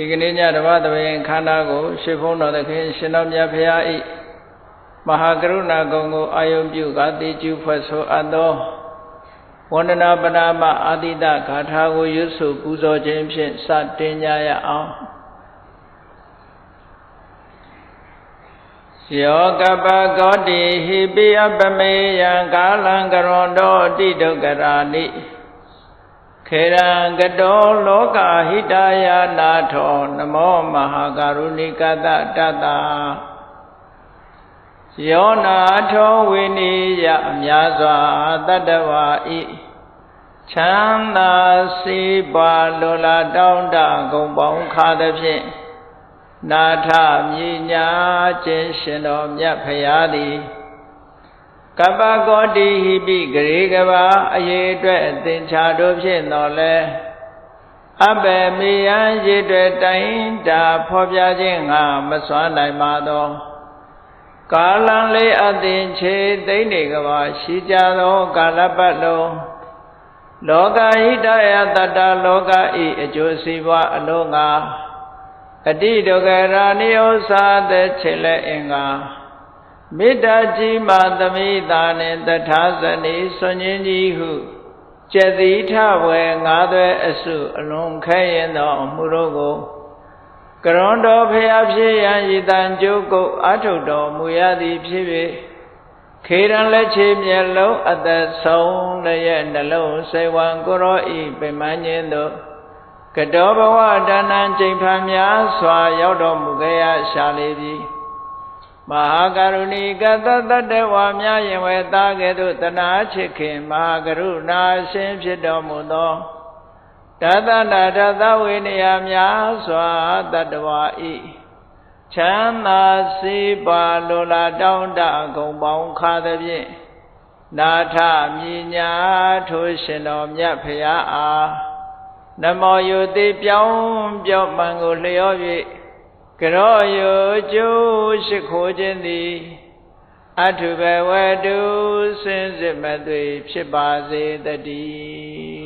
ဒီကနေ့ညဓမ္မသဘင်ခန္ဓာကိုရှေ့ဖုံးတော်သခင်ရှင်တော်မြတ်ဖရာဤမဟာကရုဏာဂုဏ်ကိုအာယုပြုကာတိကျူဖွဲ့ဆိုအပ်သောဝန္ဒနာပနာမအာတိတဂါထာကိုရွတ်ဆိုပူဇော်ခြင်းဖြင့်စတင်ကြရအောင်ယောကပကောတိဟိပိအပမေယံကာလံကရွန်တောတိဒုက္ခရာနိခေရံကတောလောကဟိတယာနာထောနမောမဟာကရုဏိကတတတယောနာထောဝိနိယအများစွာတတ္တဝါဤချမ်းသာစီးပွားလိုလားတောင်းတဂုံပေါင်းခါသဖြင့်နာထမြညာခြင်းရှင်တော်မြတ်ဖရာသည်ကပ္ပကောတိဟိပိဂရေကဘာအရေးအတွက်အသင်္ချာတို့ဖြင့်တော်လဲအဘယ်မေယံရေအတွက်တိုင်းတာဖော်ပြခြင်းငါမစွမ်းနိုင်ပါသောကာလံလေးအသင်ချေသိမ့်နေကဘာရှိကြသောကာလပတ်လုံးလောကဟိတယတတ္တလောကဤအကျိုးစီးပွားအလုံးငါအတိဒုက္ခရာနိဥ္စာတဲ့ခြေလက်အင်္ဂါမေတ္တာကြီးမှသမိတာနှင့်တထာဇနီဆွန်ခြင်းကြီးဟုကျက်သီထဝေငါးသွဲအစုအလုံးခဲရင်သောအမှုတို့ကိုကရွန်တော်ဖျားဖြစ်ရန်ဤတန်ကြိုးကုတ်အထုတော်မူရသည်ဖြစ်၍ခေရန်လက်ချေမျက်လုံးအသက်ဆုံးလည်းရဲ့နှလုံးစေဝံကိုရောဤပင်မခြင်းတို့ကတောဘဝဒါနံကျိန်ဖန်များစွာရောက်တော်မူခဲ့ရရှာလေပြီမဟာကရုဏီကတတတ္တဝါများယင်ဝဲသားကဲ့သို့တနာချစ်ခင်မဟာကရုဏာရှင်ဖြစ်တော်မူသောတသနာတသဝေနယများစွာတတ္တဝါဤချမ်းသာစီးပါလိုလားတောင်းတဂုံပေါင်းခါသဖြင့်နာထမြညာထိုရှင်တော်မြတ်ဖရာအားနမောယုတိပြောင်းပြောမှန်ကိုလျော၍ကရောယုကျိုးရှိခိုးခြင်းသည်အထုဘဝတုစင်စစ်မသွေဖြစ်ပါစေတည်း